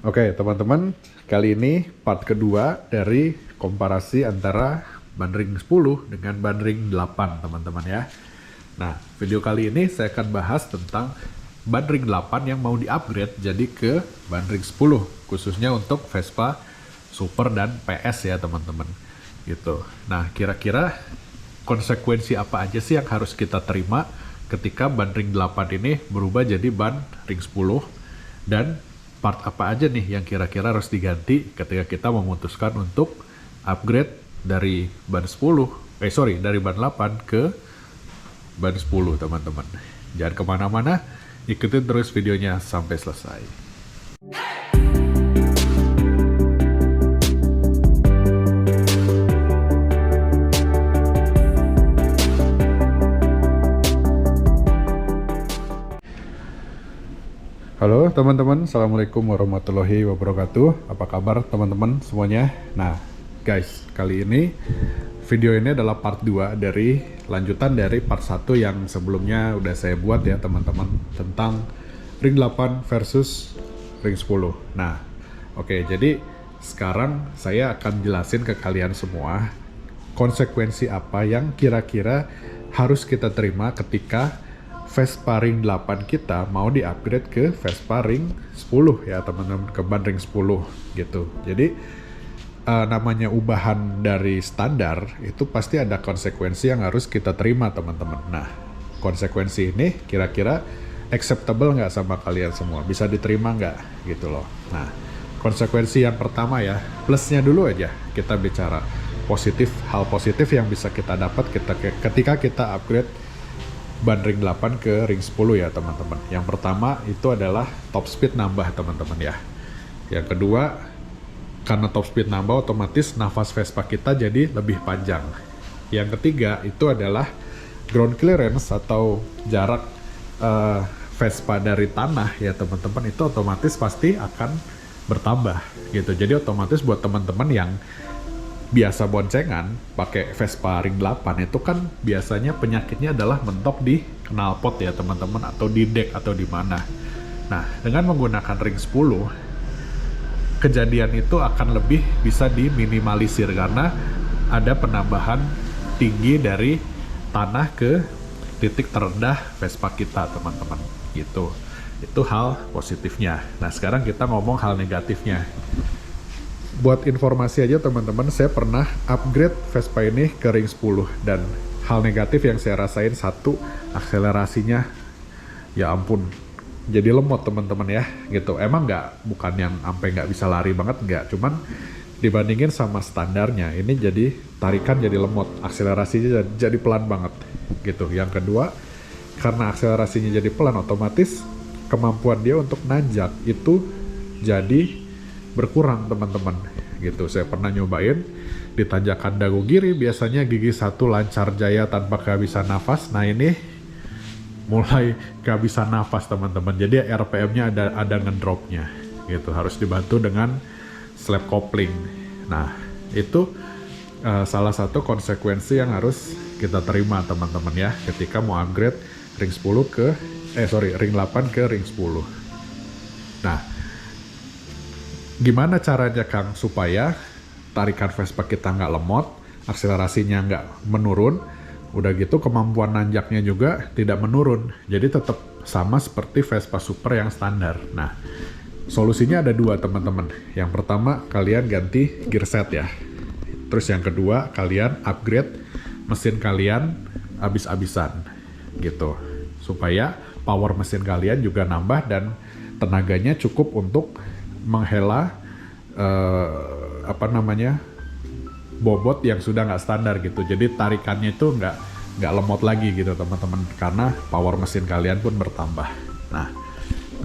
Oke, teman-teman, kali ini part kedua dari komparasi antara Bandring 10 dengan Bandring 8, teman-teman ya. Nah, video kali ini saya akan bahas tentang Bandring 8 yang mau di-upgrade jadi ke Bandring 10, khususnya untuk Vespa Super dan PS ya, teman-teman. Gitu. Nah, kira-kira konsekuensi apa aja sih yang harus kita terima ketika Bandring 8 ini berubah jadi Bandring 10, dan part apa aja nih yang kira-kira harus diganti ketika kita memutuskan untuk upgrade dari dari ban 8 ke ban 10, teman-teman. Jangan kemana-mana, ikutin terus videonya sampai selesai. Halo teman-teman, Assalamualaikum warahmatullahi wabarakatuh. Apa kabar teman-teman semuanya? Nah guys, kali ini video ini adalah part 2 dari lanjutan dari part 1 yang sebelumnya udah saya buat ya teman-teman, tentang ring 8 versus ring 10. Nah oke, jadi sekarang saya akan jelasin ke kalian semua konsekuensi apa yang kira-kira harus kita terima ketika Vespa ring 8 kita mau di-upgrade ke Vespa ring 10 ya teman-teman, ke ban ring 10 gitu. Jadi namanya ubahan dari standar itu pasti ada konsekuensi yang harus kita terima teman-teman. Nah, konsekuensi ini kira-kira acceptable nggak sama kalian semua? Bisa diterima nggak gitu loh. Nah, konsekuensi yang pertama ya, plusnya dulu aja kita bicara. Hal positif yang bisa kita dapat ketika kita upgrade ban ring 8 ke ring 10 ya teman-teman. Yang pertama itu adalah top speed nambah teman-teman ya. Yang kedua, karena top speed nambah otomatis nafas Vespa kita jadi lebih panjang. Yang ketiga itu adalah ground clearance atau jarak Vespa dari tanah ya teman-teman, itu otomatis pasti akan bertambah gitu. Jadi otomatis buat teman-teman yang biasa boncengan pakai Vespa ring 8 itu kan biasanya penyakitnya adalah mentok di knalpot ya teman-teman, atau di deck atau di mana. Nah, dengan menggunakan ring 10 kejadian itu akan lebih bisa diminimalisir karena ada penambahan tinggi dari tanah ke titik terendah Vespa kita teman-teman gitu. Itu hal positifnya. Nah, sekarang kita ngomong hal negatifnya. Buat informasi aja teman-teman, saya pernah upgrade Vespa ini ke ring 10 dan hal negatif yang saya rasain, satu, akselerasinya ya ampun, jadi lemot teman-teman ya gitu. Emang bukan yang sampai nggak bisa lari banget, nggak, cuman dibandingin sama standarnya ini jadi tarikan jadi lemot, akselerasinya jadi pelan banget gitu. Yang kedua, karena akselerasinya jadi pelan, otomatis kemampuan dia untuk nanjak itu jadi berkurang teman-teman gitu. Saya pernah nyobain di tanjakan Dagogiri, biasanya gigi 1 lancar jaya tanpa kehabisan nafas. Nah ini mulai kehabisan nafas teman-teman, jadi RPM-nya ada ngedropnya gitu, harus dibantu dengan slap coupling. Nah itu salah satu konsekuensi yang harus kita terima teman-teman ya ketika mau upgrade ring 10 ring 8 ke ring 10. Nah, gimana caranya Kang supaya tarikan Vespa kita nggak lemot, akselerasinya nggak menurun, udah gitu kemampuan nanjaknya juga tidak menurun, jadi tetap sama seperti Vespa Super yang standar. Nah, solusinya ada dua teman-teman. Yang pertama, kalian ganti gearset ya. Terus yang kedua, kalian upgrade mesin kalian abis-abisan gitu, supaya power mesin kalian juga nambah dan tenaganya cukup untuk menghela bobot yang sudah nggak standar gitu. Jadi tarikannya itu nggak lemot lagi gitu teman-teman, karena power mesin kalian pun bertambah. Nah,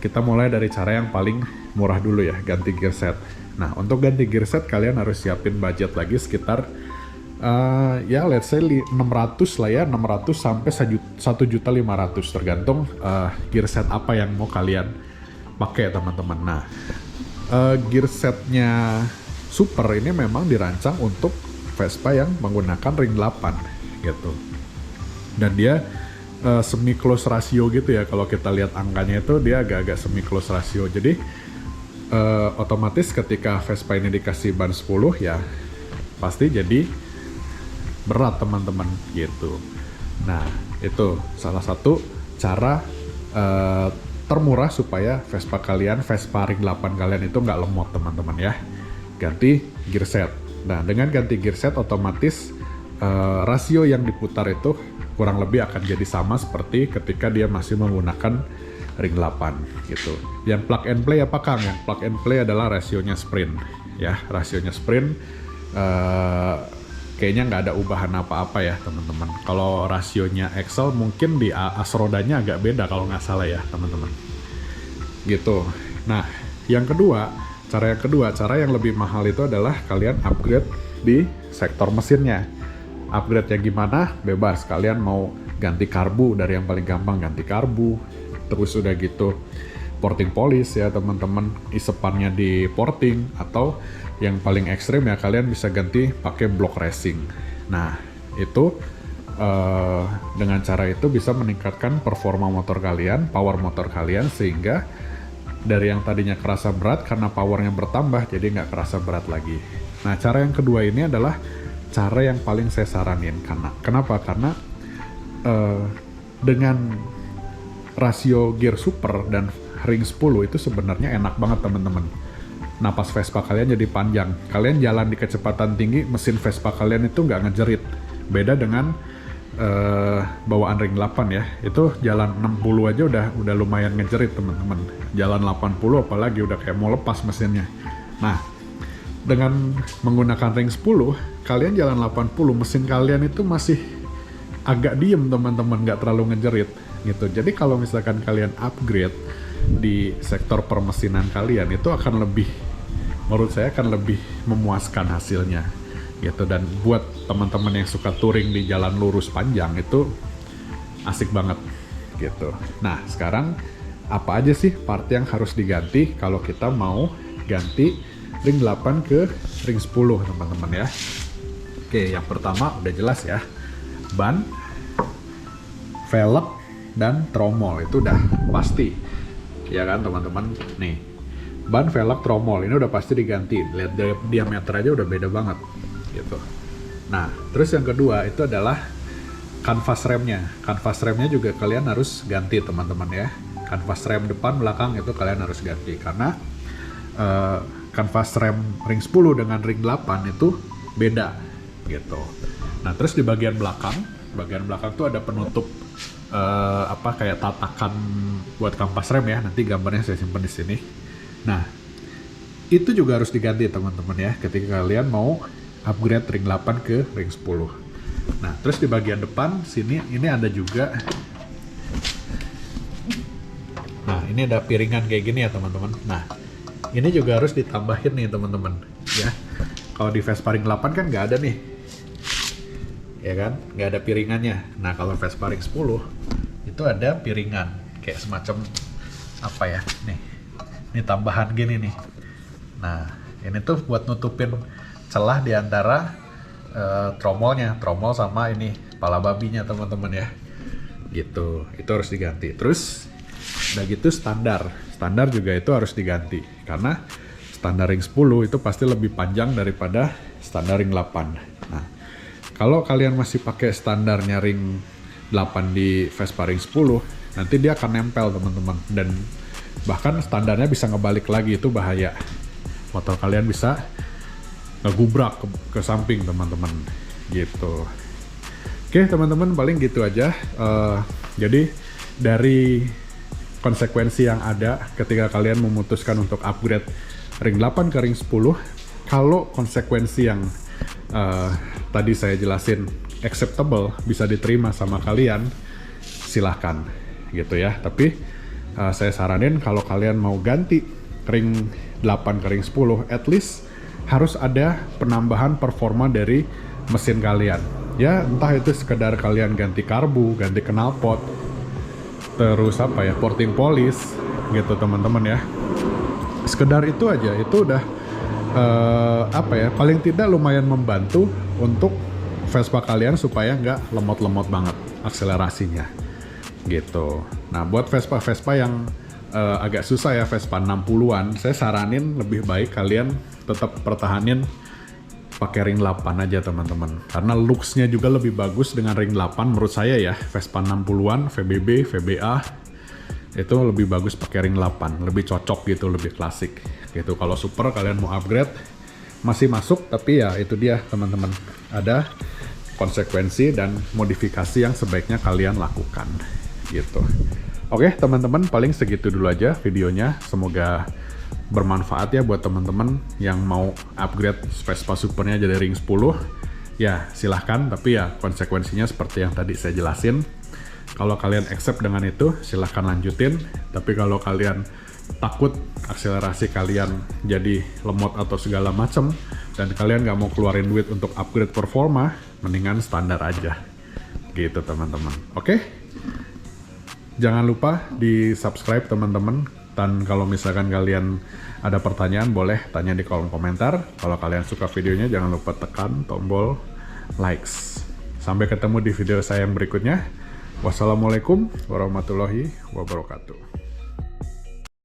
kita mulai dari cara yang paling murah dulu ya, ganti gearset. Nah, untuk ganti gearset kalian harus siapin budget lagi sekitar ya let's say 600 lah ya, 600 sampai 1.500.000 tergantung gearset apa yang mau kalian pakai teman-teman. Nah, gearsetnya Super ini memang dirancang untuk Vespa yang menggunakan ring 8 gitu, dan dia semi close ratio gitu ya. Kalau kita lihat angkanya itu dia agak-agak semi close ratio, jadi otomatis ketika Vespa ini dikasih ban 10 ya pasti jadi berat teman-teman gitu. Nah itu salah satu cara termurah supaya Vespa ring 8 kalian itu nggak lemot teman-teman ya. Ganti gear set. Nah dengan ganti gear set otomatis rasio yang diputar itu kurang lebih akan jadi sama seperti ketika dia masih menggunakan ring 8 gitu. Yang plug and play apa Kang? Yang plug and play adalah rasionya sprint ya. Rasionya sprint kayaknya nggak ada ubahan apa-apa ya teman-teman. Kalau rasionya Excel mungkin di as rodanya agak beda kalau nggak salah ya teman-teman gitu. Nah cara yang lebih mahal itu adalah kalian upgrade di sektor mesinnya. Upgrade-nya gimana? Bebas, kalian mau ganti karbu, dari yang paling gampang ganti karbu, terus udah gitu porting polish ya teman-teman, isepannya di porting, atau yang paling ekstrim ya kalian bisa ganti pakai block racing. Nah itu dengan cara itu bisa meningkatkan performa motor kalian, power motor kalian, sehingga dari yang tadinya kerasa berat karena powernya bertambah jadi nggak kerasa berat lagi. Nah cara yang kedua ini adalah cara yang paling saya saranin. Kenapa? Karena dengan rasio gear super dan ring 10 itu sebenarnya enak banget teman-teman. Napas Vespa kalian jadi panjang. Kalian jalan di kecepatan tinggi, mesin Vespa kalian itu nggak ngejerit. Beda dengan bawaan ring 8 ya. Itu jalan 60 aja udah lumayan ngejerit teman-teman. Jalan 80 apalagi udah kayak mau lepas mesinnya. Nah, dengan menggunakan ring 10, kalian jalan 80, mesin kalian itu masih agak diem teman-teman, nggak terlalu ngejerit gitu. Jadi kalau misalkan kalian upgrade di sektor permesinan kalian itu akan lebih, menurut saya akan lebih memuaskan hasilnya gitu. Dan buat teman-teman yang suka touring di jalan lurus panjang itu asik banget gitu. Nah sekarang apa aja sih part yang harus diganti kalau kita mau ganti ring 8 ke ring 10 teman-teman ya. Oke, yang pertama udah jelas ya, ban, velg, dan tromol itu udah pasti ya kan teman-teman. Nih ban, velg, tromol ini udah pasti diganti. Lihat dari diameter aja udah beda banget gitu. Nah terus yang kedua itu adalah kanvas remnya. Kanvas remnya juga kalian harus ganti teman-teman ya. Kanvas rem depan belakang itu kalian harus ganti karena kanvas rem ring 10 dengan ring 8 itu beda gitu. Nah terus di bagian belakang tuh ada penutup kayak tatakan buat kanvas rem ya. Nanti gambarnya saya simpan di sini. Nah itu juga harus diganti teman-teman ya ketika kalian mau upgrade ring 8 ke ring 10. Nah terus di bagian depan sini ini ada juga, nah ini ada piringan kayak gini ya teman-teman. Nah ini juga harus ditambahin nih teman-teman ya. Kalau di Vespa ring 8 kan nggak ada nih ya kan, nggak ada piringannya. Nah kalau Vespa ring 10 itu ada piringan kayak semacam apa ya, nih ini tambahan gini nih. Nah ini tuh buat nutupin celah di antara tromol sama ini kepala babinya teman-teman ya gitu. Itu harus diganti. Terus udah gitu standar juga itu harus diganti karena standar ring 10 itu pasti lebih panjang daripada standar ring 8. Nah kalau kalian masih pakai standarnya ring 8 di Vespa ring 10, nanti dia akan nempel teman-teman, dan bahkan standarnya bisa ngebalik lagi. Itu bahaya, motor kalian bisa ngegubrak ke samping teman-teman gitu. Oke teman-teman, paling gitu aja. Jadi dari konsekuensi yang ada ketika kalian memutuskan untuk upgrade ring 8 ke ring 10, kalau konsekuensi yang tadi saya jelasin acceptable, bisa diterima sama kalian, silahkan gitu ya. Tapi saya saranin kalau kalian mau ganti ring 8 ke ring 10, at least harus ada penambahan performa dari mesin kalian ya. Entah itu sekedar kalian ganti karbu, ganti knalpot, terus porting polish gitu teman-teman ya. Sekedar itu aja, itu udah paling tidak lumayan membantu untuk Vespa kalian supaya nggak lemot-lemot banget akselerasinya gitu. Nah buat Vespa yang agak susah ya Vespa 60-an, saya saranin lebih baik kalian tetap pertahanin pakai ring 8 aja teman-teman. Karena looks-nya juga lebih bagus dengan ring 8 menurut saya ya. Vespa 60-an, VBB, VBA itu lebih bagus pakai ring 8, lebih cocok gitu, lebih klasik gitu. Kalau super kalian mau upgrade masih masuk, tapi ya itu dia teman-teman, ada konsekuensi dan modifikasi yang sebaiknya kalian lakukan gitu. Oke teman-teman, paling segitu dulu aja videonya. Semoga bermanfaat ya buat teman-teman yang mau upgrade Vespa Supernya jadi ring 10. Ya silahkan, tapi ya konsekuensinya seperti yang tadi saya jelasin. Kalau kalian accept dengan itu, silahkan lanjutin. Tapi kalau kalian takut akselerasi kalian jadi lemot atau segala macem, dan kalian nggak mau keluarin duit untuk upgrade performa, mendingan standar aja gitu teman-teman. Oke? Jangan lupa di subscribe teman-teman, dan kalau misalkan kalian ada pertanyaan boleh tanya di kolom komentar. Kalau kalian suka videonya jangan lupa tekan tombol likes. Sampai ketemu di video saya yang berikutnya. Wassalamualaikum warahmatullahi wabarakatuh.